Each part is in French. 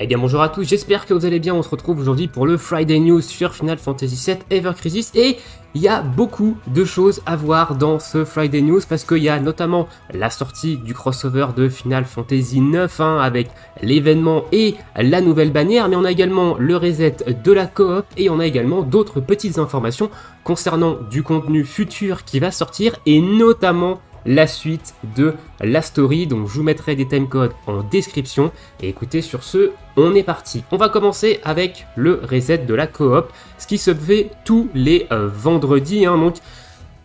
Eh bien bonjour à tous, j'espère que vous allez bien, on se retrouve aujourd'hui pour le Friday News sur Final Fantasy VII Ever Crisis et il y a beaucoup de choses à voir dans ce Friday News parce qu'il y a notamment la sortie du crossover de Final Fantasy IX avec l'événement et la nouvelle bannière, mais on a également le reset de la coop et on a également d'autres petites informations concernant du contenu futur qui va sortir et notamment la suite de la story, donc je vous mettrai des timecodes en description et écoutez, sur ce on est parti. On va commencer avec le reset de la coop, ce qui se fait tous les vendredis, donc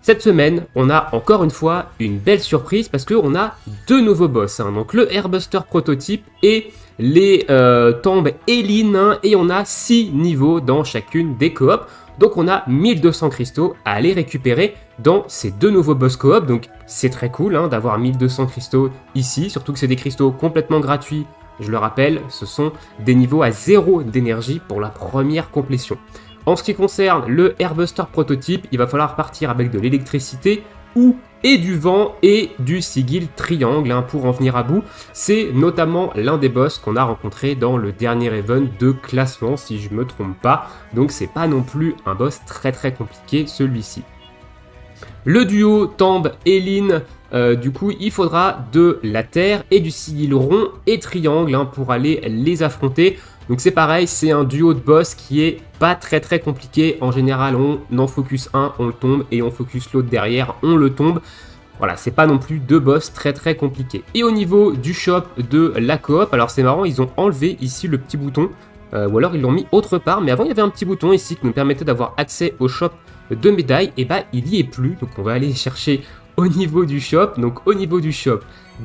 cette semaine on a encore une fois une belle surprise parce qu'on a deux nouveaux boss, donc le Airbuster prototype et les tombes Eileen, et on a 6 niveaux dans chacune des coops. Donc on a 1200 cristaux à aller récupérer dans ces deux nouveaux boss coop, donc c'est très cool d'avoir 1200 cristaux ici, surtout que c'est des cristaux complètement gratuits, je le rappelle, ce sont des niveaux à 0 d'énergie pour la première complétion. En ce qui concerne le Airbuster prototype, il va falloir partir avec de l'électricité et du vent et du sigil triangle pour en venir à bout. C'est notamment l'un des boss qu'on a rencontré dans le dernier event de classement si je me trompe pas, donc c'est pas non plus un boss très compliqué celui-ci. Le duo Tomb Eileen, du coup il faudra de la terre et du sigil rond et triangle pour aller les affronter. Donc c'est pareil, c'est un duo de boss qui est pas très compliqué. En général, on en focus un, on le tombe, et on focus l'autre derrière, on le tombe. Voilà, c'est pas non plus deux boss très compliqués. Et au niveau du shop de la coop, alors c'est marrant, ils ont enlevé ici le petit bouton, ou alors ils l'ont mis autre part, mais avant il y avait un petit bouton ici qui nous permettait d'avoir accès au shop de médailles, et bah il y est plus, donc on va aller chercher au niveau du shop. Donc au niveau du shop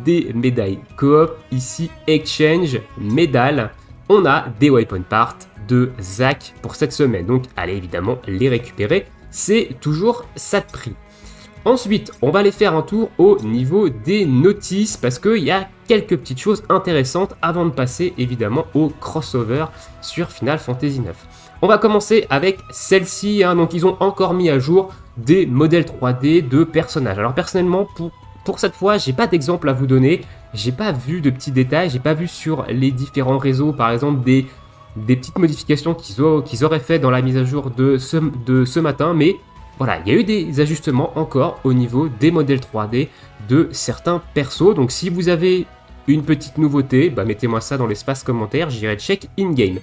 des médailles coop, ici Exchange, médailles, on a des weapon parts de Zack pour cette semaine, donc allez évidemment les récupérer, c'est toujours ça de prix. Ensuite, on va aller faire un tour au niveau des notices parce qu'il y a quelques petites choses intéressantes avant de passer évidemment au crossover sur Final Fantasy IX. On va commencer avec celle-ci, donc ils ont encore mis à jour des modèles 3D de personnages. Alors personnellement, pour cette fois, j'ai pas d'exemple à vous donner, j'ai pas vu de petits détails, j'ai pas vu sur les différents réseaux par exemple des petites modifications qu'ils auraient fait dans la mise à jour de ce matin, mais voilà, il y a eu des ajustements encore au niveau des modèles 3D de certains persos. Donc si vous avez une petite nouveauté, mettez-moi ça dans l'espace commentaire, j'irai check in-game.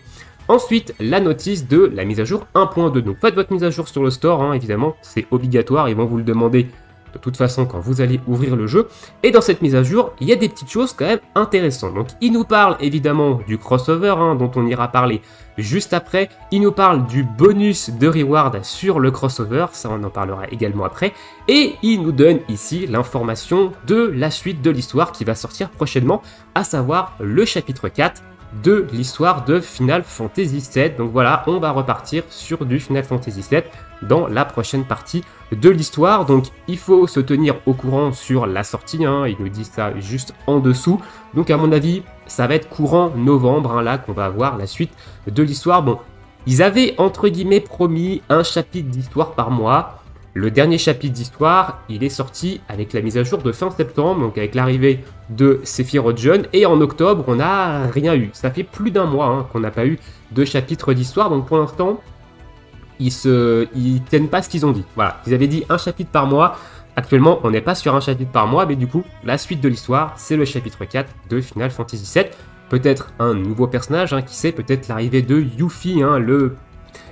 Ensuite, la notice de la mise à jour 1.2. Donc faites votre mise à jour sur le store, évidemment, c'est obligatoire, ils vont vous le demander de toute façon quand vous allez ouvrir le jeu. Et dans cette mise à jour, il y a des petites choses quand même intéressantes. Donc il nous parle évidemment du crossover, dont on ira parler juste après. Il nous parle du bonus de reward sur le crossover, ça on en parlera également après. Et il nous donne ici l'information de la suite de l'histoire qui va sortir prochainement, à savoir le chapitre 4 de l'histoire de Final Fantasy VII. Donc voilà, on va repartir sur du Final Fantasy VII dans la prochaine partie de l'histoire. Donc il faut se tenir au courant sur la sortie, il nous dit ça juste en dessous. Donc à mon avis, ça va être courant novembre, là qu'on va avoir la suite de l'histoire. Bon, ils avaient entre guillemets promis un chapitre d'histoire par mois. Le dernier chapitre d'histoire, il est sorti avec la mise à jour de fin septembre, donc avec l'arrivée de Sephiroth John, et en octobre, on n'a rien eu. Ça fait plus d'un mois qu'on n'a pas eu de chapitre d'histoire, donc pour l'instant, ils tiennent pas ce qu'ils ont dit. Voilà, ils avaient dit un chapitre par mois. Actuellement, on n'est pas sur un chapitre par mois, mais du coup, la suite de l'histoire, c'est le chapitre 4 de Final Fantasy VII. Peut-être un nouveau personnage, qui sait, peut-être l'arrivée de Yuffie, le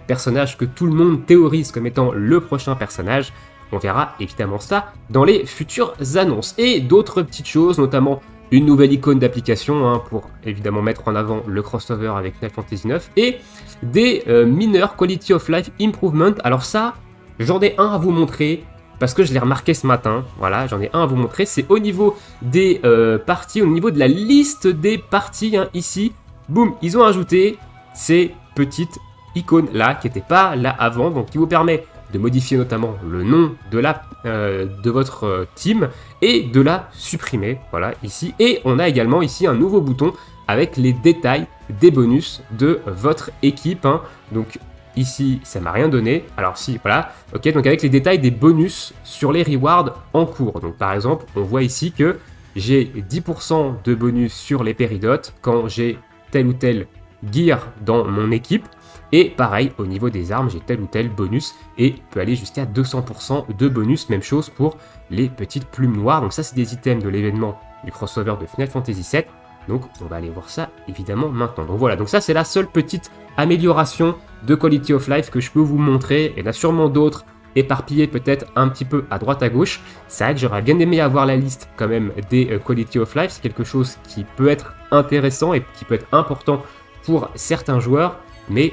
personnage que tout le monde théorise comme étant le prochain personnage. On verra évidemment ça dans les futures annonces. Et d'autres petites choses, notamment une nouvelle icône d'application pour évidemment mettre en avant le crossover avec Final Fantasy IX, et des mineurs Quality of Life Improvement. Alors ça, j'en ai un à vous montrer parce que je l'ai remarqué ce matin. Voilà, j'en ai un à vous montrer. C'est au niveau des parties, au niveau de la liste des parties ici. Boum, ils ont ajouté ces petites icônes là qui n'étaient pas là avant, donc qui vous permet de modifier notamment le nom de votre team et de la supprimer, voilà, ici. Et on a également ici un nouveau bouton avec les détails des bonus de votre équipe, donc ici ça m'a rien donné, alors si, voilà, ok, donc avec les détails des bonus sur les rewards en cours. Donc par exemple, on voit ici que j'ai 10% de bonus sur les péridotes quand j'ai tel ou tel gear dans mon équipe. Et pareil, au niveau des armes, j'ai tel ou tel bonus et peut aller jusqu'à 200% de bonus. Même chose pour les petites plumes noires. Donc ça, c'est des items de l'événement du crossover de Final Fantasy VII. Donc on va aller voir ça évidemment maintenant. Donc voilà, donc ça c'est la seule petite amélioration de Quality of Life que je peux vous montrer. Il y en a sûrement d'autres éparpillés peut-être un petit peu à droite à gauche. C'est vrai que j'aurais bien aimé avoir la liste quand même des Quality of Life. C'est quelque chose qui peut être intéressant et qui peut être important pour certains joueurs. Mais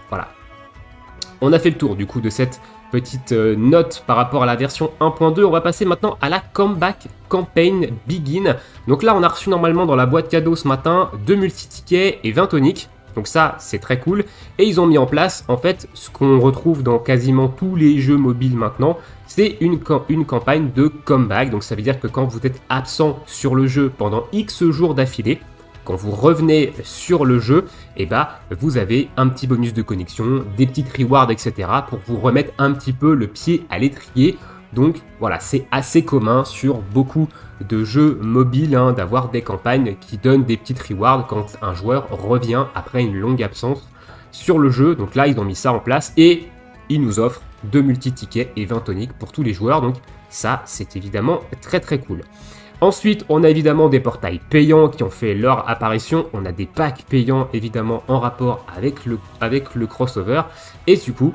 voilà. On a fait le tour du coup de cette petite note par rapport à la version 1.2. On va passer maintenant à la Comeback Campaign Begin. Donc là, on a reçu normalement dans la boîte cadeau ce matin 2 multi-tickets et 20 toniques. Donc ça, c'est très cool. Et ils ont mis en place, en fait, ce qu'on retrouve dans quasiment tous les jeux mobiles maintenant, c'est une campagne de comeback. Donc ça veut dire que quand vous êtes absent sur le jeu pendant X jours d'affilée, quand vous revenez sur le jeu, eh ben, vous avez un petit bonus de connexion, des petites rewards, etc. pour vous remettre un petit peu le pied à l'étrier. Donc voilà, c'est assez commun sur beaucoup de jeux mobiles d'avoir des campagnes qui donnent des petites rewards quand un joueur revient après une longue absence sur le jeu. Donc là, ils ont mis ça en place et ils nous offrent 2 multi-tickets et 20 toniques pour tous les joueurs. Donc ça, c'est évidemment très très cool. Ensuite, on a évidemment des portails payants qui ont fait leur apparition. On a des packs payants évidemment en rapport avec le crossover. Et du coup,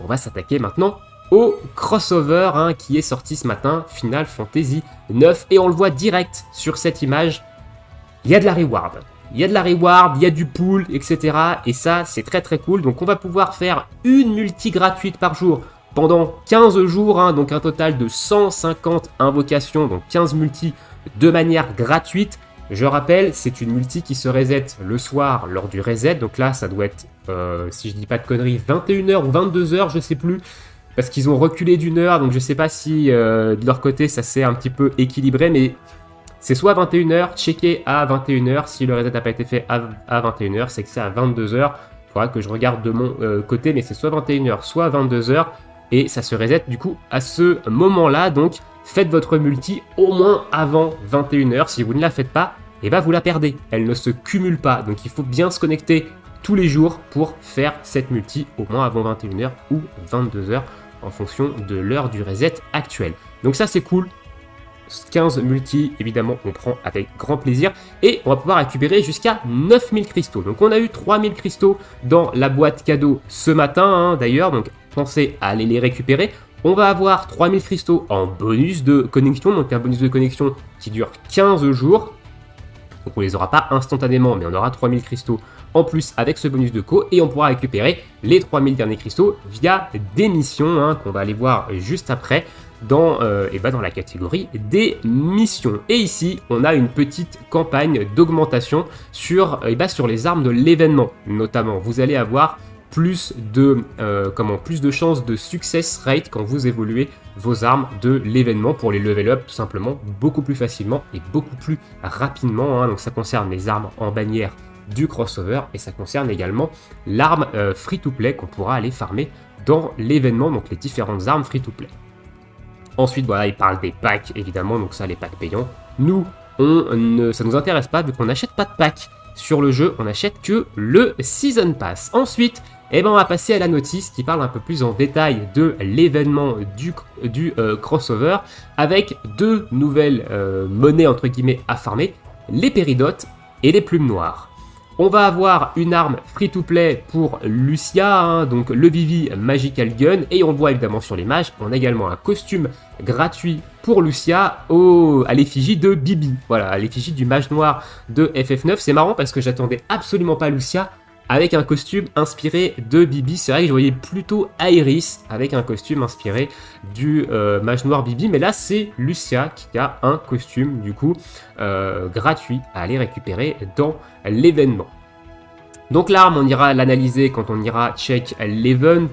on va s'attaquer maintenant au crossover qui est sorti ce matin, Final Fantasy 9. Et on le voit direct sur cette image, il y a de la reward. Il y a de la reward, il y a du pool, etc. Et ça, c'est très très cool. Donc on va pouvoir faire une multi gratuite par jour pendant 15 jours, donc un total de 150 invocations, donc 15 multi de manière gratuite. Je rappelle, c'est une multi qui se reset le soir lors du reset, donc là ça doit être, si je dis pas de conneries, 21h ou 22h, je sais plus, parce qu'ils ont reculé d'une heure, donc je sais pas si de leur côté ça s'est un petit peu équilibré, mais c'est soit 21h, checké à 21h, si le reset n'a pas été fait à 21h, c'est que c'est à 22h, il faudra que je regarde de mon côté, mais c'est soit 21h, soit 22h, et ça se reset du coup à ce moment-là. Donc faites votre multi au moins avant 21h. Si vous ne la faites pas, et ben vous la perdez. Elle ne se cumule pas. Donc il faut bien se connecter tous les jours pour faire cette multi au moins avant 21h ou 22h en fonction de l'heure du reset actuel. Donc ça c'est cool. 15 multi, évidemment, on prend avec grand plaisir. Et on va pouvoir récupérer jusqu'à 9000 cristaux. Donc on a eu 3000 cristaux dans la boîte cadeau ce matin, d'ailleurs. Donc pensez à aller les récupérer. On va avoir 3000 cristaux en bonus de connexion. Donc un bonus de connexion qui dure 15 jours. Donc on les aura pas instantanément, mais on aura 3000 cristaux en plus avec ce bonus de co. Et on pourra récupérer les 3000 derniers cristaux via des missions qu'on va aller voir juste après dans la catégorie des missions. Et ici, on a une petite campagne d'augmentation sur les armes de l'événement. Notamment, vous allez avoir plus de chances de success rate quand vous évoluez vos armes de l'événement pour les level up tout simplement beaucoup plus facilement et beaucoup plus rapidement. Donc ça concerne les armes en bannière du crossover et ça concerne également l'arme free to play qu'on pourra aller farmer dans l'événement, donc les différentes armes free to play. Ensuite, voilà, il parle des packs, évidemment, donc ça, les packs payants. Nous, ça nous intéresse pas, vu qu'on n'achète pas de packs sur le jeu, on n'achète que le Season Pass. Ensuite, on va passer à la notice qui parle un peu plus en détail de l'événement du crossover, avec 2 nouvelles monnaies, entre guillemets, à farmer, les péridotes et les plumes noires. On va avoir une arme free-to-play pour Lucia, donc le Vivi Magical Gun, et on le voit évidemment sur l'image, on a également un costume gratuit pour Lucia à l'effigie de Bibi, voilà, à l'effigie du mage noir de FF9. C'est marrant parce que j'attendais absolument pas Lucia avec un costume inspiré de Bibi. C'est vrai que je voyais plutôt Iris avec un costume inspiré du mage noir Bibi, mais là c'est Lucia qui a un costume du coup gratuit à aller récupérer dans l'événement. Donc l'arme, on ira l'analyser quand on ira check l'event,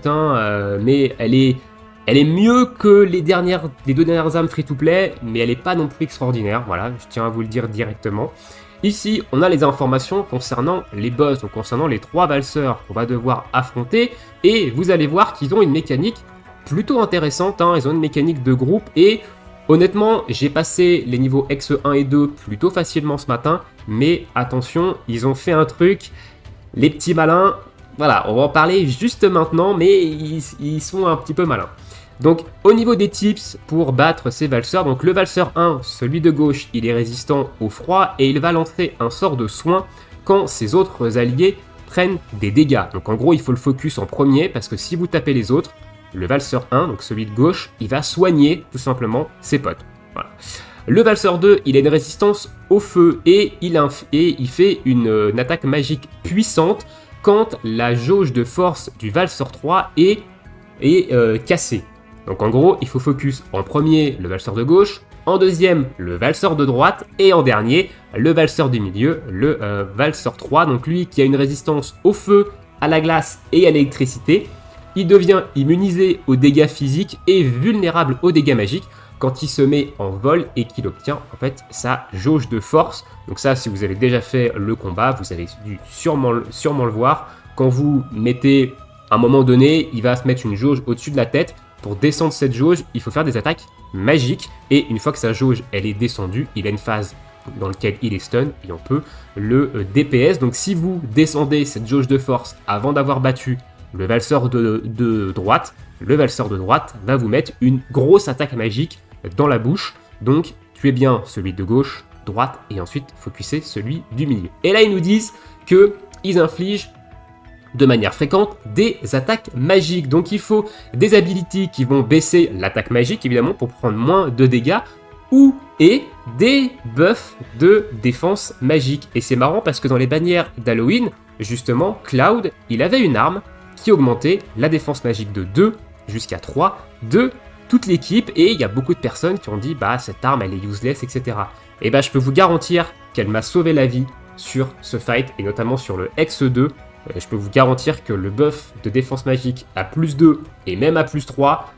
mais elle est mieux que les 2 dernières armes free-to-play, mais elle n'est pas non plus extraordinaire, voilà, je tiens à vous le dire directement. Ici, on a les informations concernant les boss, donc concernant les 3 valseurs qu'on va devoir affronter, et vous allez voir qu'ils ont une mécanique plutôt intéressante, ils ont une mécanique de groupe, et honnêtement, j'ai passé les niveaux X1 et 2 plutôt facilement ce matin, mais attention, ils ont fait un truc Les petits malins, voilà, on va en parler juste maintenant, mais ils sont un petit peu malins. Donc au niveau des tips pour battre ces valseurs, donc le valseur 1, celui de gauche, il est résistant au froid et il va lancer un sort de soin quand ses autres alliés prennent des dégâts. Donc en gros il faut le focus en premier parce que si vous tapez les autres, le valseur 1, donc celui de gauche, il va soigner tout simplement ses potes. Voilà. Le valseur 2, il a une résistance au feu et il fait une attaque magique puissante quand la jauge de force du valseur 3 est cassée. Donc en gros, il faut focus en premier le valseur de gauche, en deuxième le valseur de droite et en dernier le valseur du milieu, le valseur 3. Donc lui qui a une résistance au feu, à la glace et à l'électricité, il devient immunisé aux dégâts physiques et vulnérable aux dégâts magiques quand il se met en vol et qu'il obtient en fait sa jauge de force. Donc ça, si vous avez déjà fait le combat, vous avez dû sûrement le voir. Quand vous mettez, à un moment donné, il va se mettre une jauge au-dessus de la tête. Pour descendre cette jauge, il faut faire des attaques magiques. Et une fois que sa jauge elle est descendue, il a une phase dans laquelle il est stun et on peut le DPS. Donc si vous descendez cette jauge de force avant d'avoir battu le valseur de droite, le valseur de droite va vous mettre une grosse attaque magique dans la bouche. Donc tuez bien celui de gauche, droite et ensuite focussez celui du milieu. Et là ils nous disent qu'ils infligent de manière fréquente des attaques magiques. Donc il faut des abilities qui vont baisser l'attaque magique évidemment pour prendre moins de dégâts et des buffs de défense magique. Et c'est marrant parce que dans les bannières d'Halloween, justement, Cloud, il avait une arme qui augmentait la défense magique de 2 jusqu'à 3 de toute l'équipe. Et il y a beaucoup de personnes qui ont dit bah cette arme elle est useless, etc. Et bah je peux vous garantir qu'elle m'a sauvé la vie sur ce fight et notamment sur le X2. Je peux vous garantir que le buff de défense magique à plus 2 et même à plus 3,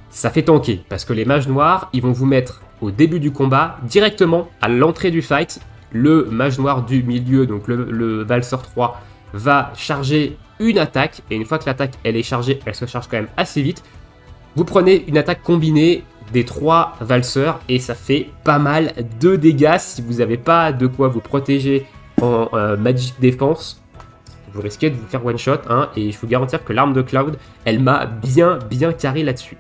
ça fait tanker. Parce que les mages noirs, ils vont vous mettre au début du combat, directement à l'entrée du fight, le mage noir du milieu, donc le valseur 3, va charger une attaque. Et une fois que l'attaque elle est chargée, elle se charge quand même assez vite. Vous prenez une attaque combinée des 3 valseurs et ça fait pas mal de dégâts. Si vous n'avez pas de quoi vous protéger en magic défense, vous risquez de vous faire one shot, hein, et je vous garantir que l'arme de Cloud, elle m'a bien carré là-dessus.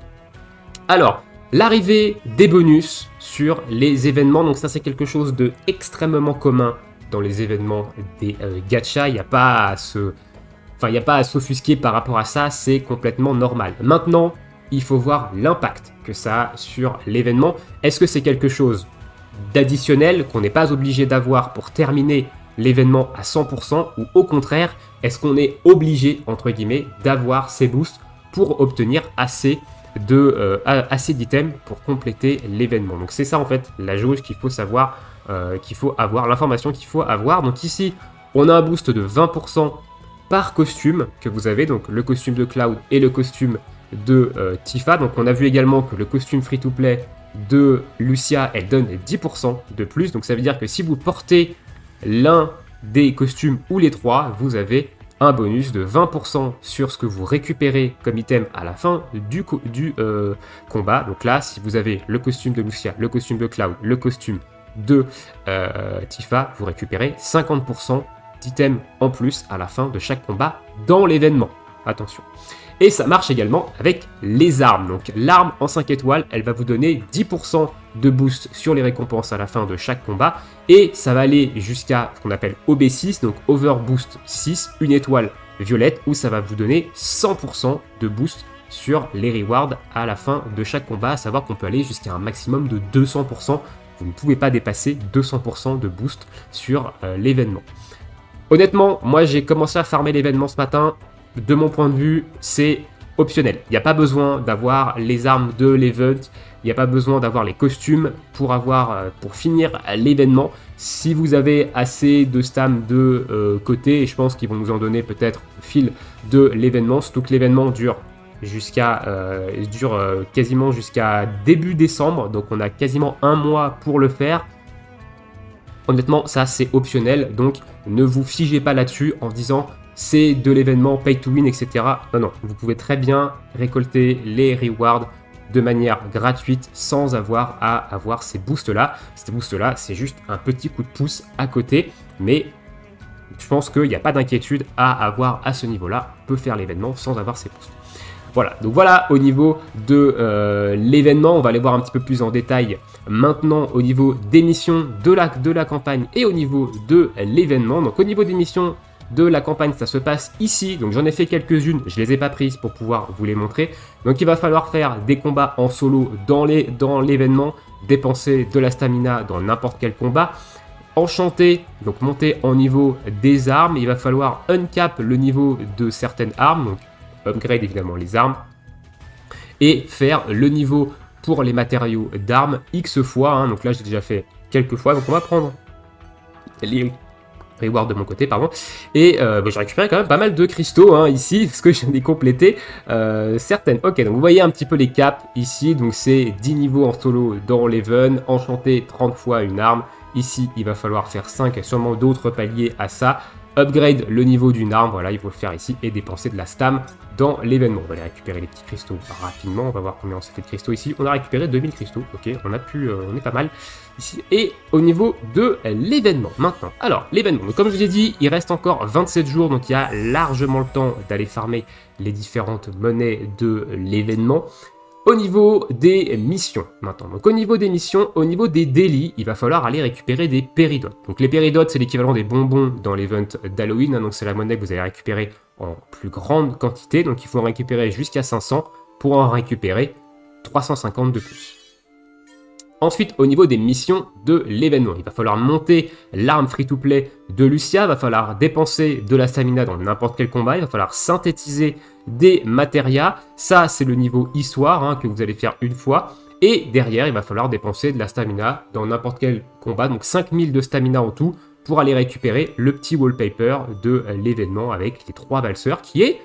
Alors, l'arrivée des bonus sur les événements, donc ça c'est quelque chose de extrêmement commun dans les événements des gachas, il n'y a pas à s'offusquer par rapport à ça, c'est complètement normal. Maintenant, il faut voir l'impact que ça a sur l'événement. Est-ce que c'est quelque chose d'additionnel qu'on n'est pas obligé d'avoir pour terminer l'événement à 100% ou au contraire, est-ce qu'on est obligé, entre guillemets, d'avoir ces boosts pour obtenir assez d'items pour compléter l'événement. Donc c'est ça en fait la jauge qu'il faut savoir, l'information qu'il faut avoir. Donc ici, on a un boost de 20% par costume que vous avez, donc le costume de Cloud et le costume de Tifa. Donc on a vu également que le costume free-to-play de Lucia, elle donne 10% de plus. Donc ça veut dire que si vous portez l'un des costumes ou les 3, vous avez un bonus de 20% sur ce que vous récupérez comme item à la fin du combat. Donc là, si vous avez le costume de Lucia, le costume de Cloud, le costume de Tifa, vous récupérez 50% d'items en plus à la fin de chaque combat dans l'événement. Attention. Et ça marche également avec les armes. Donc l'arme en 5 étoiles, elle va vous donner 10% de boost sur les récompenses à la fin de chaque combat. Et ça va aller jusqu'à ce qu'on appelle OB6, donc Over Boost 6, une étoile violette, où ça va vous donner 100% de boost sur les rewards à la fin de chaque combat. À savoir qu'on peut aller jusqu'à un maximum de 200%. Vous ne pouvez pas dépasser 200% de boost sur l'événement. Honnêtement, moi j'ai commencé à farmer l'événement ce matin. De mon point de vue, c'est optionnel. Il n'y a pas besoin d'avoir les armes de l'event, il n'y a pas besoin d'avoir les costumes pour finir l'événement. Si vous avez assez de stam de côté, et je pense qu'ils vont nous en donner peut-être au fil de l'événement, surtout que l'événement dure quasiment jusqu'à début décembre, donc on a quasiment un mois pour le faire. Honnêtement, ça c'est optionnel, donc ne vous figez pas là-dessus en disant c'est de l'événement pay to win, etc. Non, vous pouvez très bien récolter les rewards de manière gratuite sans avoir à avoir ces boosts-là. Ces boosts-là, c'est juste un petit coup de pouce à côté, mais je pense qu'il n'y a pas d'inquiétude à avoir à ce niveau-là. On peut faire l'événement sans avoir ses boosts. Voilà, donc voilà au niveau de l'événement. On va aller voir un petit peu plus en détail maintenant au niveau des missions de la campagne et au niveau de l'événement. Donc au niveau des missions de la campagne, ça se passe ici. Donc j'en ai fait quelques-unes, je les ai pas prises pour pouvoir vous les montrer. Donc il va falloir faire des combats en solo dans l'événement, dépenser de la stamina dans n'importe quel combat. Enchanter, donc monter en niveau des armes. Il va falloir uncap le niveau de certaines armes, donc upgrade évidemment les armes, et faire le niveau pour les matériaux d'armes X fois, hein. Donc là j'ai déjà fait quelques fois, donc on va prendre les rewards de mon côté, pardon, et j'ai récupéré quand même pas mal de cristaux, hein, ici, parce que j'en ai complété certaines. Ok, donc vous voyez un petit peu les caps ici, donc c'est 10 niveaux en solo dans l'Even, enchanter 30 fois une arme, ici il va falloir faire 5 et sûrement d'autres paliers à ça. Upgrade le niveau d'une arme, voilà, il faut le faire ici, et dépenser de la stam dans l'événement. On va aller récupérer les petits cristaux rapidement, on va voir combien on s'est fait de cristaux ici. On a récupéré 2000 cristaux, ok, on est pas mal ici. Et au niveau de l'événement, maintenant. Alors, l'événement, donc comme je vous ai dit, il reste encore 27 jours, donc il y a largement le temps d'aller farmer les différentes monnaies de l'événement. Au niveau des missions, maintenant. Donc au niveau des missions, au niveau des délits, il va falloir aller récupérer des péridotes. Donc les péridotes, c'est l'équivalent des bonbons dans l'event d'Halloween, hein, donc c'est la monnaie que vous allez récupérer en plus grande quantité, donc il faut en récupérer jusqu'à 500 pour en récupérer 350 de plus. Ensuite, au niveau des missions de l'événement, il va falloir monter l'arme free-to-play de Lucia, il va falloir dépenser de la stamina dans n'importe quel combat, il va falloir synthétiser des matérias, ça c'est le niveau histoire, hein, que vous allez faire une fois, et derrière il va falloir dépenser de la stamina dans n'importe quel combat, donc 5000 de stamina en tout, pour aller récupérer le petit wallpaper de l'événement avec les 3 valseurs, qui est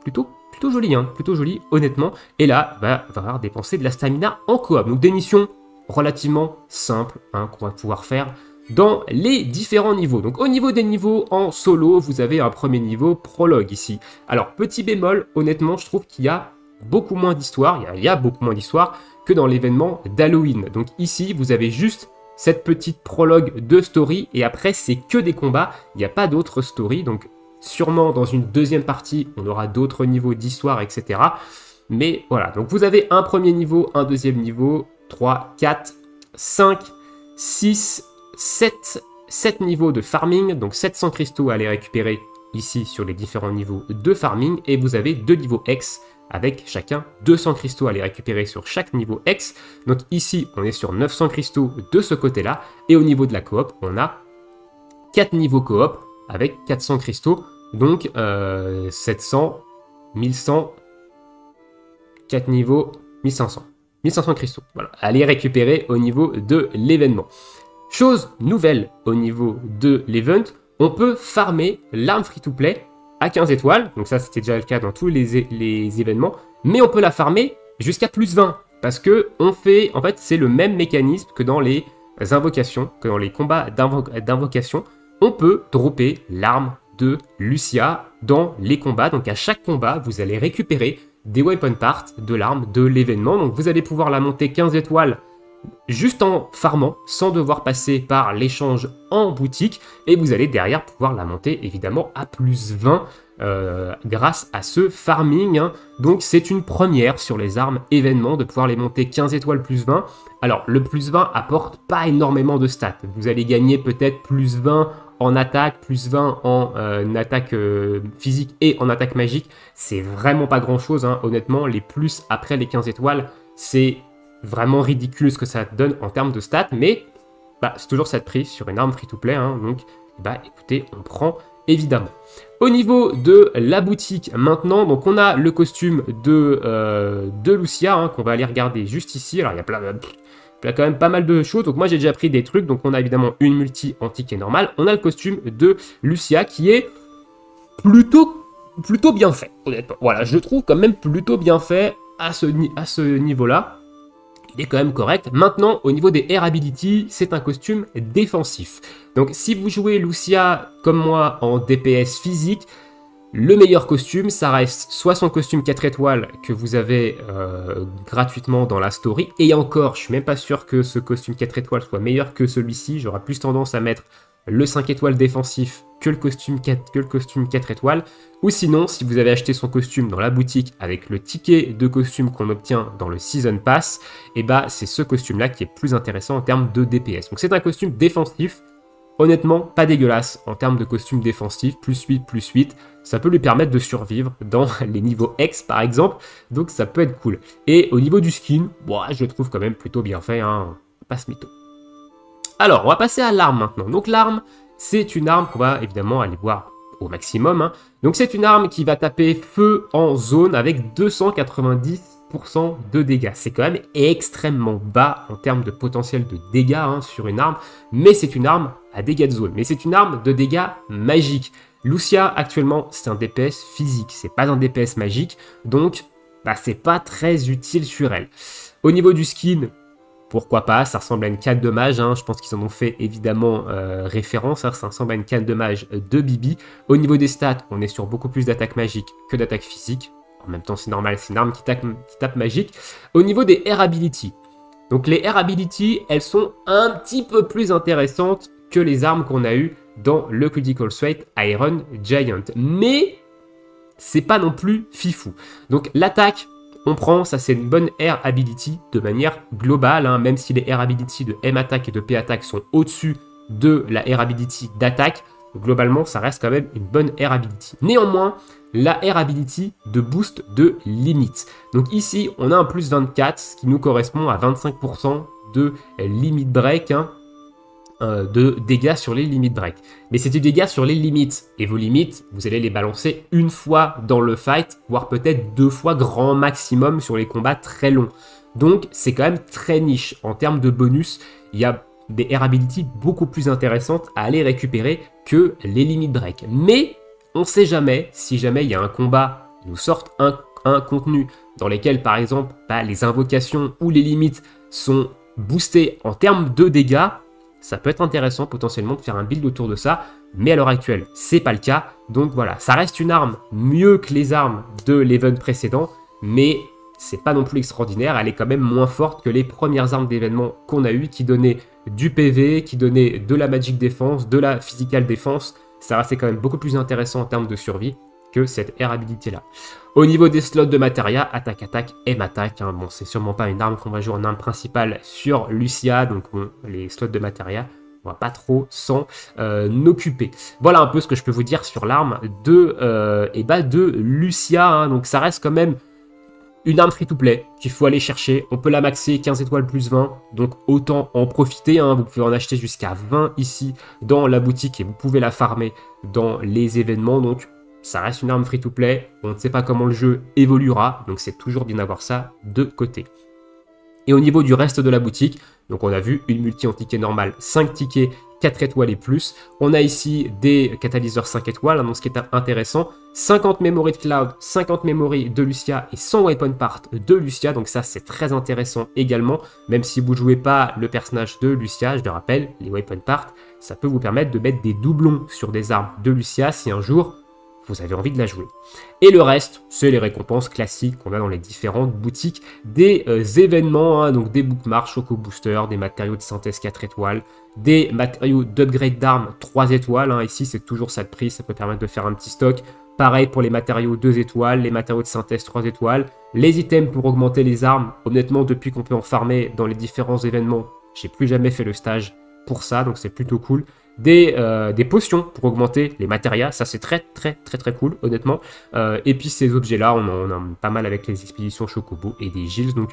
plutôt joli, hein, plutôt joli honnêtement, et là il va falloir dépenser de la stamina en coop, donc des missions relativement simple, hein, qu'on va pouvoir faire dans les différents niveaux. Donc au niveau des niveaux en solo, vous avez un premier niveau prologue ici. Alors petit bémol, honnêtement je trouve qu'il y a beaucoup moins d'histoire, il y a beaucoup moins d'histoire que dans l'événement d'Halloween. Donc ici vous avez juste cette petite prologue de story et après c'est que des combats, il n'y a pas d'autres story. Donc sûrement dans une deuxième partie on aura d'autres niveaux d'histoire, etc. Mais voilà, donc vous avez un premier niveau, un deuxième niveau, 3, 4, 5, 6, 7 niveaux de farming, donc 700 cristaux à aller récupérer ici sur les différents niveaux de farming, et vous avez 2 niveaux X avec chacun 200 cristaux à aller récupérer sur chaque niveau X. Donc ici, on est sur 900 cristaux de ce côté-là, et au niveau de la coop, on a 4 niveaux coop avec 400 cristaux, donc 700, 1100, 4 niveaux, 1500. 1500 cristaux, voilà, allez récupérer au niveau de l'événement. Chose nouvelle au niveau de l'event, on peut farmer l'arme free-to-play à 15 étoiles, donc ça c'était déjà le cas dans tous les événements, mais on peut la farmer jusqu'à plus 20, parce que en fait c'est le même mécanisme que dans les invocations, que dans les combats d'invocation, on peut dropper l'arme de Lucia dans les combats, donc à chaque combat vous allez récupérer des weapon parts de l'arme de l'événement, donc vous allez pouvoir la monter 15 étoiles juste en farmant, sans devoir passer par l'échange en boutique, et vous allez derrière pouvoir la monter évidemment à plus 20 grâce à ce farming, hein. Donc c'est une première sur les armes événements de pouvoir les monter 15 étoiles plus 20. Alors le plus 20 apporte pas énormément de stats, vous allez gagner peut-être plus 20 en attaque, plus 20 en attaque physique et en attaque magique, c'est vraiment pas grand chose, hein. Honnêtement, les plus après les 15 étoiles, c'est vraiment ridicule ce que ça donne en termes de stats, mais bah, c'est toujours cette prise sur une arme free-to-play, hein, donc bah, écoutez, on prend évidemment. Au niveau de la boutique maintenant, donc on a le costume de Lucia, hein, qu'on va aller regarder juste ici. Alors il y a quand même pas mal de choses, donc moi j'ai déjà pris des trucs, donc on a évidemment une multi antique et normale, on a le costume de Lucia qui est plutôt bien fait, honnêtement. Voilà, je le trouve quand même plutôt bien fait à ce niveau-là. Il est quand même correct. Maintenant, au niveau des Air Ability, c'est un costume défensif. Donc si vous jouez Lucia comme moi en DPS physique, le meilleur costume, ça reste soit son costume 4 étoiles que vous avez gratuitement dans la story, et encore, je suis même pas sûr que ce costume 4 étoiles soit meilleur que celui-ci, j'aurais plus tendance à mettre le 5 étoiles défensif que le costume 4 étoiles. Ou sinon, si vous avez acheté son costume dans la boutique avec le ticket de costume qu'on obtient dans le Season Pass, et bah c'est ce costume-là qui est plus intéressant en termes de DPS. Donc c'est un costume défensif. Honnêtement, pas dégueulasse en termes de costume défensif, +8, ça peut lui permettre de survivre dans les niveaux X par exemple, donc ça peut être cool. Et au niveau du skin, bon, je le trouve quand même plutôt bien fait, hein, pas ce mytho. Alors, on va passer à l'arme maintenant. Donc l'arme, c'est une arme qu'on va évidemment aller voir au maximum. Hein. Donc c'est une arme qui va taper feu en zone avec 290% de dégâts. C'est quand même extrêmement bas en termes de potentiel de dégâts hein, sur une arme, mais c'est une arme à dégâts de zone. Mais c'est une arme de dégâts magiques. Lucia, actuellement, c'est un DPS physique, c'est pas un DPS magique, donc bah, c'est pas très utile sur elle. Au niveau du skin, pourquoi pas, ça ressemble à une canne de mage, hein. Je pense qu'ils en ont fait évidemment référence, hein. Ça ressemble à une canne de mage de Bibi. Au niveau des stats, on est sur beaucoup plus d'attaques magiques que d'attaques physiques. En même temps, c'est normal, c'est une arme qui tape magique. Au niveau des Air Ability, donc les Air Ability, elles sont un petit peu plus intéressantes que les armes qu'on a eues dans le Critical Threat Iron Giant. Mais c'est pas non plus fifou. Donc l'attaque, on prend, ça c'est une bonne Air Ability de manière globale, hein, même si les Air Ability de M-Attack et de P-Attack sont au-dessus de la Air Ability d'attaque, globalement ça reste quand même une bonne Air Ability. Néanmoins, la Air Ability de boost de limite. Donc ici, on a un plus 24, ce qui nous correspond à 25% de limit break, hein, de dégâts sur les limites break. Mais c'est du dégâts sur les limites. Et vos limites, vous allez les balancer une fois dans le fight, voire peut-être 2 fois grand maximum sur les combats très longs. Donc c'est quand même très niche. En termes de bonus, il y a des Air Ability beaucoup plus intéressantes à aller récupérer que les limites break. Mais on ne sait jamais, si jamais il y a un combat qui nous sorte un contenu dans lequel par exemple les invocations ou les limites sont boostées en termes de dégâts, ça peut être intéressant potentiellement de faire un build autour de ça, mais à l'heure actuelle, c'est pas le cas. Donc voilà, ça reste une arme mieux que les armes de l'event précédent, mais c'est pas non plus extraordinaire, elle est quand même moins forte que les premières armes d'événement qu'on a eues, qui donnaient du PV, qui donnaient de la magic défense, de la physical défense. Ça restait quand même beaucoup plus intéressant en termes de survie que cette Air Ability là. Au niveau des slots de Materia, attaque, M-Attack, hein, bon c'est sûrement pas une arme qu'on va jouer en arme principale sur Lucia, donc bon, les slots de Materia, on va pas trop s'en occuper. Voilà un peu ce que je peux vous dire sur l'arme de Lucia, hein, donc ça reste quand même une arme free-to-play qu'il faut aller chercher. On peut la maxer 15 étoiles plus 20, donc autant en profiter. Hein. Vous pouvez en acheter jusqu'à 20 ici dans la boutique et vous pouvez la farmer dans les événements. Donc ça reste une arme free-to-play. On ne sait pas comment le jeu évoluera, donc c'est toujours bien d'avoir ça de côté. Et au niveau du reste de la boutique, donc on a vu une multi en ticket normal, 5 tickets, 4 étoiles et plus. On a ici des catalyseurs 5 étoiles, hein, donc ce qui est intéressant. 50 memory de Cloud, 50 memory de Lucia et 100 weapon part de Lucia. Donc ça, c'est très intéressant également. Même si vous ne jouez pas le personnage de Lucia, je le rappelle, les weapon part, ça peut vous permettre de mettre des doublons sur des armes de Lucia si un jour vous avez envie de la jouer. Et le reste, c'est les récompenses classiques qu'on a dans les différentes boutiques des événements, hein, donc des bookmarks, Choco Booster, des matériaux de synthèse 4 étoiles, des matériaux d'upgrade d'armes 3 étoiles, hein, ici c'est toujours ça de prix, ça peut permettre de faire un petit stock. Pareil pour les matériaux 2 étoiles, les matériaux de synthèse 3 étoiles, les items pour augmenter les armes. Honnêtement, depuis qu'on peut en farmer dans les différents événements, j'ai plus jamais fait le stage pour ça, donc c'est plutôt cool. Des potions pour augmenter les matérias, ça c'est très cool honnêtement. Et puis ces objets là, on en a pas mal avec les expéditions Chocobo et des Gilles, donc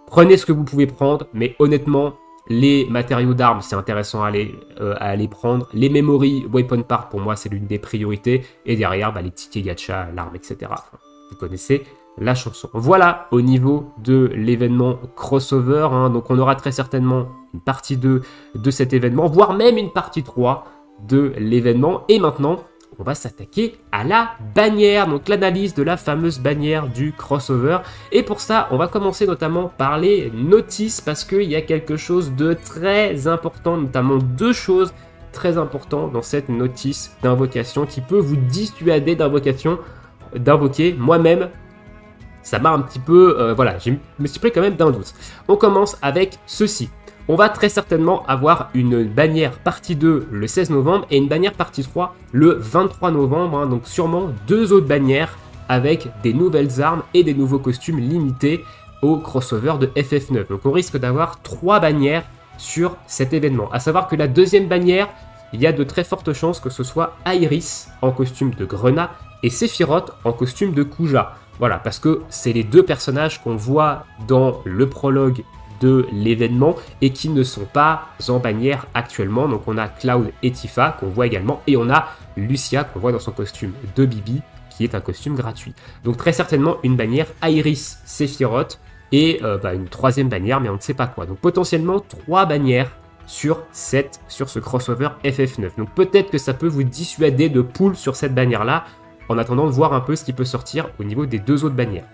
prenez ce que vous pouvez prendre, mais honnêtement les matériaux d'armes c'est intéressant à aller prendre. Les memory weapon part pour moi c'est l'une des priorités, et derrière les tickets gacha, l'arme, etc. Enfin, vous connaissez la chanson. Voilà au niveau de l'événement crossover, hein. Donc on aura très certainement une partie 2 de cet événement, voire même une partie 3 de l'événement. Et maintenant, on va s'attaquer à la bannière, donc l'analyse de la fameuse bannière du crossover. Et pour ça, on va commencer notamment par les notices, parce qu'il y a quelque chose de très important, notamment 2 choses très importantes dans cette notice d'invocation qui peut vous dissuader d'invoquer. Moi-même, ça m'a un petit peu... voilà, je me suis pris quand même d'un doute. On commence avec ceci. on va très certainement avoir une bannière partie 2 le 16 novembre et une bannière partie 3 le 23 novembre, hein, donc sûrement 2 autres bannières avec des nouvelles armes et des nouveaux costumes limités au crossover de FF9. Donc on risque d'avoir 3 bannières sur cet événement. À savoir que la deuxième bannière, il y a de très fortes chances que ce soit Iris en costume de Grenat et Sephiroth en costume de Kuja. Voilà, parce que c'est les deux personnages qu'on voit dans le prologue de l'événement et qui ne sont pas en bannière actuellement. Donc on a Cloud et Tifa qu'on voit également et on a Lucia qu'on voit dans son costume de Bibi qui est un costume gratuit. Donc très certainement une bannière Iris Sephiroth et une troisième bannière mais on ne sait pas quoi. Donc potentiellement 3 bannières sur ce crossover FF9. Donc peut-être que ça peut vous dissuader de pull sur cette bannière là en attendant de voir un peu ce qui peut sortir au niveau des 2 autres bannières.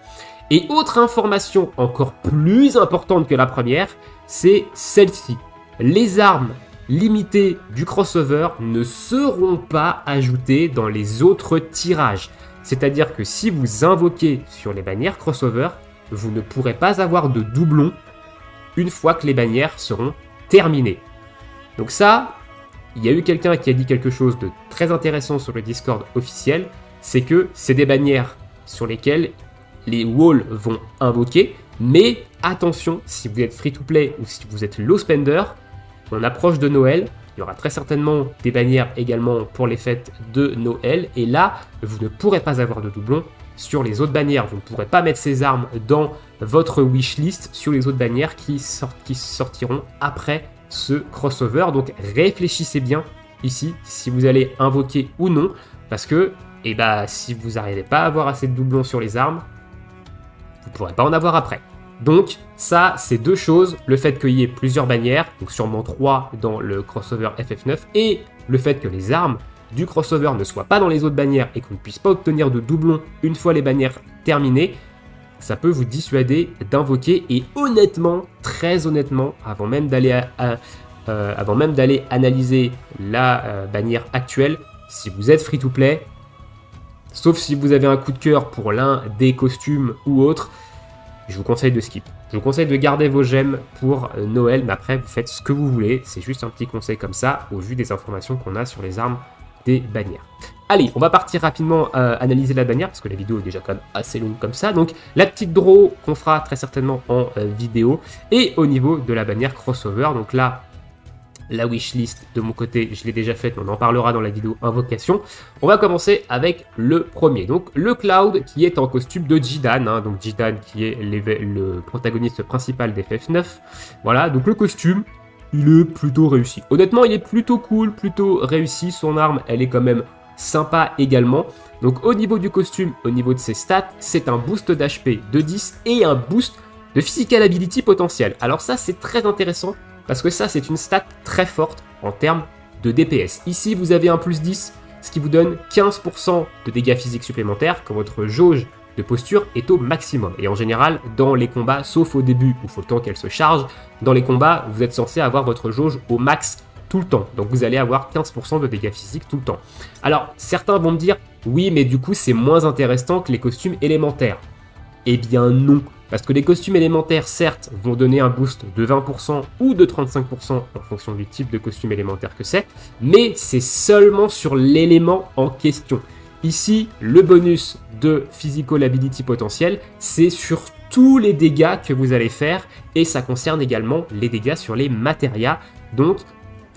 Et autre information encore plus importante que la première, c'est celle-ci. Les armes limitées du crossover ne seront pas ajoutées dans les autres tirages. C'est-à-dire que si vous invoquez sur les bannières crossover, vous ne pourrez pas avoir de doublons une fois que les bannières seront terminées. Donc ça, il y a eu quelqu'un qui a dit quelque chose de très intéressant sur le Discord officiel, c'est que c'est des bannières sur lesquelles les walls vont invoquer, mais attention, si vous êtes free-to-play ou si vous êtes low spender, on approche de Noël, il y aura très certainement des bannières également pour les fêtes de Noël, et là, vous ne pourrez pas avoir de doublons sur les autres bannières, vous ne pourrez pas mettre ces armes dans votre wishlist sur les autres bannières qui sortiront après ce crossover, donc réfléchissez bien ici si vous allez invoquer ou non, parce que si vous n'arrivez pas à avoir assez de doublons sur les armes, vous ne pourrez pas en avoir après. Donc ça, c'est 2 choses, le fait qu'il y ait plusieurs bannières, donc sûrement 3 dans le crossover FF9, et le fait que les armes du crossover ne soient pas dans les autres bannières et qu'on ne puisse pas obtenir de doublons une fois les bannières terminées, ça peut vous dissuader d'invoquer, et honnêtement, très honnêtement, avant même d'aller analyser la bannière actuelle, si vous êtes free-to-play, sauf si vous avez un coup de cœur pour l'un des costumes ou autre, je vous conseille de skip. Je vous conseille de garder vos gemmes pour Noël, mais après vous faites ce que vous voulez. C'est juste un petit conseil comme ça, au vu des informations qu'on a sur les armes des bannières. Allez, on va partir rapidement analyser la bannière, parce que la vidéo est déjà quand même assez longue comme ça. Donc la petite draw qu'on fera très certainement en vidéo. Et au niveau de la bannière crossover, donc là, la wishlist de mon côté, je l'ai déjà faite, mais on en parlera dans la vidéo invocation. On va commencer avec le premier, donc le Cloud qui est en costume de Jidan, hein, donc Jidan qui est le protagoniste principal d'FF9. Voilà, donc le costume, il est plutôt réussi. Honnêtement, il est plutôt cool, plutôt réussi. Son arme, elle est quand même sympa également. Donc au niveau du costume, au niveau de ses stats, c'est un boost d'HP de 10 et un boost de physical ability potentiel. Alors ça, c'est très intéressant, parce que ça, c'est une stat très forte en termes de DPS. Ici, vous avez un plus 10, ce qui vous donne 15% de dégâts physiques supplémentaires quand votre jauge de posture est au maximum. Et en général, dans les combats, sauf au début où il faut le temps qu'elle se charge, dans les combats, vous êtes censé avoir votre jauge au max tout le temps. Donc vous allez avoir 15% de dégâts physiques tout le temps. Alors, certains vont me dire, oui, mais du coup, c'est moins intéressant que les costumes élémentaires. Eh bien non. Parce que les costumes élémentaires, certes, vont donner un boost de 20% ou de 35% en fonction du type de costume élémentaire que c'est, mais c'est seulement sur l'élément en question. Ici, le bonus de Physical Ability potentiel, c'est sur tous les dégâts que vous allez faire, et ça concerne également les dégâts sur les matérias, donc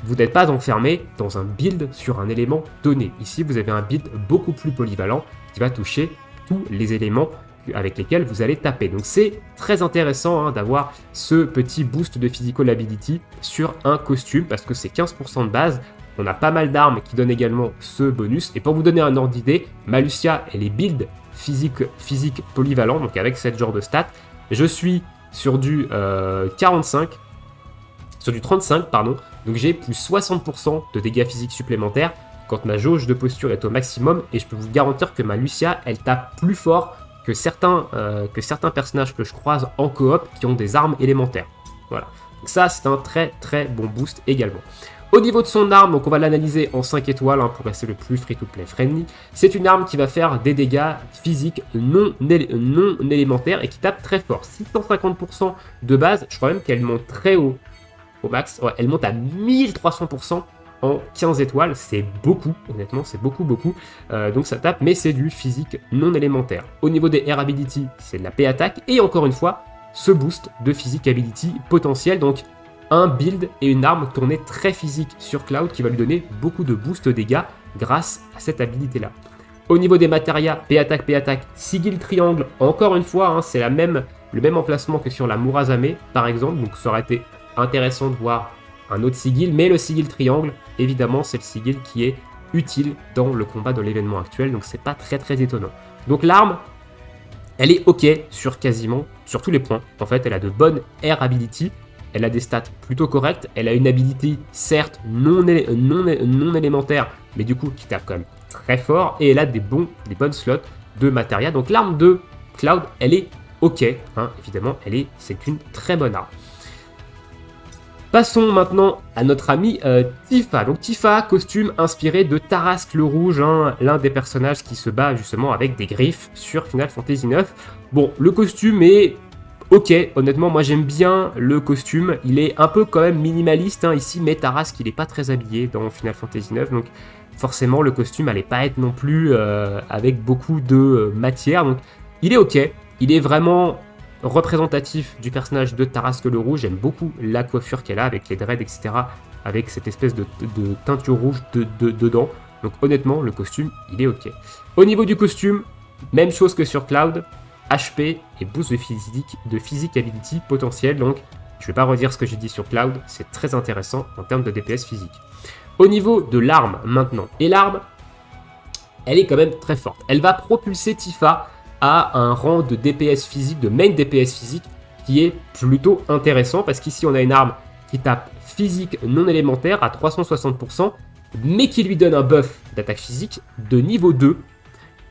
vous n'êtes pas enfermé dans un build sur un élément donné. Ici, vous avez un build beaucoup plus polyvalent qui va toucher tous les éléments avec lesquels vous allez taper. Donc c'est très intéressant d'avoir ce petit boost de Physical Ability sur un costume, parce que c'est 15% de base. On a pas mal d'armes qui donnent également ce bonus. Et pour vous donner un ordre d'idée, ma Lucia, elle est build physique polyvalent, donc avec cette genre de stats. Je suis sur du 35, pardon. Donc j'ai plus 60% de dégâts physiques supplémentaires quand ma jauge de posture est au maximum. Et je peux vous garantir que ma Lucia, elle tape plus fort que certains personnages que je croise en coop qui ont des armes élémentaires. Voilà. Donc ça, c'est un très très bon boost également. Au niveau de son arme, donc on va l'analyser en 5 étoiles pour rester le plus free-to-play friendly. C'est une arme qui va faire des dégâts physiques non élémentaires et qui tape très fort. 650% de base, je crois même qu'elle monte très haut au max. Ouais, elle monte à 1300% en 15 étoiles. C'est beaucoup, honnêtement, c'est beaucoup. Donc ça tape, mais c'est du physique non élémentaire. Au niveau des Air Ability, c'est de la P-Attack. Et encore une fois, ce boost de Physique Ability potentiel. Donc un build et une arme tournée très physique sur Cloud qui va lui donner beaucoup de boost dégâts grâce à cette habilité-là. Au niveau des matérias, P-Attack, Sigil Triangle, encore une fois, hein, c'est le même emplacement que sur la Murazame, par exemple, donc ça aurait été intéressant de voir un autre Sigil, mais le Sigil Triangle, évidemment, c'est le Sigil qui est utile dans le combat de l'événement actuel, donc c'est pas très étonnant. Donc l'arme, elle est ok sur tous les points, en fait, elle a de bonnes Air Ability, elle a des stats plutôt correctes, elle a une ability certes non élémentaire, mais du coup qui tape quand même très fort, et elle a des bonnes slots de matériel. Donc l'arme de Cloud, elle est ok, hein, évidemment, c'est une très bonne arme. Passons maintenant à notre ami Tifa. Donc Tifa, costume inspiré de Tarrasque le Rouge, hein, l'un des personnages qui se bat justement avec des griffes sur Final Fantasy IX. Bon, le costume est ok, honnêtement, moi j'aime bien le costume. Il est un peu quand même minimaliste hein, ici, mais Tarrasque, il n'est pas très habillé dans Final Fantasy IX, donc forcément le costume n'allait pas être non plus avec beaucoup de matière. Donc il est ok, il est vraiment représentatif du personnage de Tarrasque le Rouge. J'aime beaucoup la coiffure qu'elle a avec les dreads, etc. Avec cette espèce de teinture rouge dedans. Donc honnêtement, le costume, il est ok. Au niveau du costume, même chose que sur Cloud, HP et boost de physique ability potentiel. Donc je ne vais pas redire ce que j'ai dit sur Cloud, c'est très intéressant en termes de DPS physique. Au niveau de l'arme maintenant, et l'arme, elle est quand même très forte. Elle va propulser Tifa à un rang de DPS physique, de main DPS physique, qui est plutôt intéressant, parce qu'ici on a une arme qui tape physique non élémentaire à 360%, mais qui lui donne un buff d'attaque physique de niveau 2,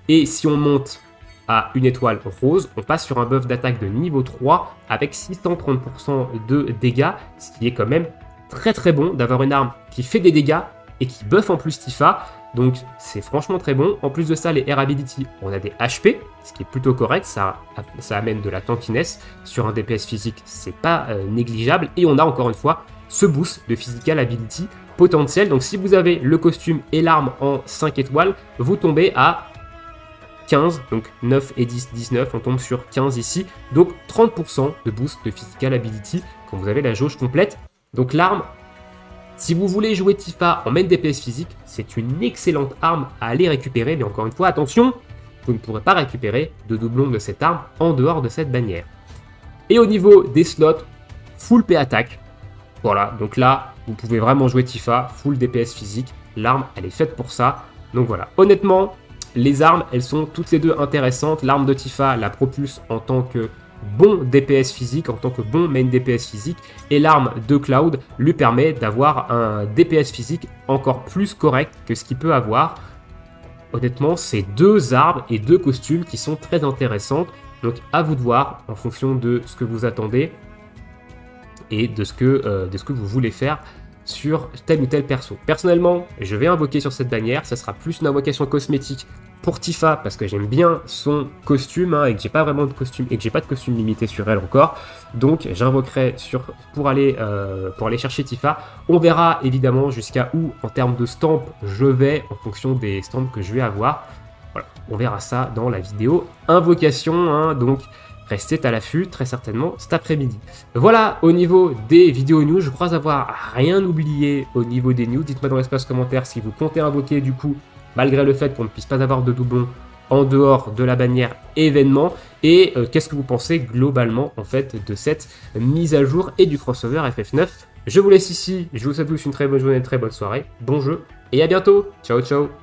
et si on monte à une étoile rose, on passe sur un buff d'attaque de niveau 3 avec 630% de dégâts, ce qui est quand même très bon d'avoir une arme qui fait des dégâts et qui buff en plus Tifa. Donc c'est franchement très bon. En plus de ça, les Air Ability, on a des HP, ce qui est plutôt correct, ça amène de la tankiness sur un DPS physique, c'est pas négligeable. Et on a encore une fois ce boost de Physical Ability potentiel. Donc si vous avez le costume et l'arme en 5 étoiles, vous tombez à 15, donc 9 et 10, 19, on tombe sur 15 ici. Donc 30% de boost de Physical Ability quand vous avez la jauge complète. Donc l'arme, si vous voulez jouer Tifa en main DPS physique, c'est une excellente arme à aller récupérer. Mais encore une fois, attention, vous ne pourrez pas récupérer de doublon de cette arme en dehors de cette bannière. Et au niveau des slots, full P-Attack. Voilà, donc là, vous pouvez vraiment jouer Tifa, full DPS physique. L'arme, elle est faite pour ça. Donc voilà, honnêtement, les armes, elles sont toutes les deux intéressantes. L'arme de Tifa la propulse en tant que bon DPS physique, en tant que bon main DPS physique, et l'arme de Cloud lui permet d'avoir un DPS physique encore plus correct que ce qu'il peut avoir. Honnêtement, c'est deux armes et deux costumes qui sont très intéressantes, donc à vous de voir en fonction de ce que vous attendez et de ce que vous voulez faire sur tel ou tel perso. Personnellement, je vais invoquer sur cette bannière, ça sera plus une invocation cosmétique pour Tifa parce que j'aime bien son costume hein, et que j'ai pas vraiment de costume et que j'ai pas de costume limité sur elle encore. Donc j'invoquerai pour aller chercher Tifa. On verra évidemment jusqu'à où en termes de stamp je vais en fonction des stamps que je vais avoir. Voilà, on verra ça dans la vidéo invocation hein, donc restez à l'affût très certainement cet après-midi. Voilà au niveau des vidéos news, je crois avoir rien oublié au niveau des news. Dites-moi dans l'espace commentaire si vous comptez invoquer du coup malgré le fait qu'on ne puisse pas avoir de doublon en dehors de la bannière événement. Et qu'est-ce que vous pensez globalement en fait de cette mise à jour et du crossover FF9. Je vous laisse ici, je vous souhaite tous une très bonne journée, une très bonne soirée, bon jeu et à bientôt, ciao ciao.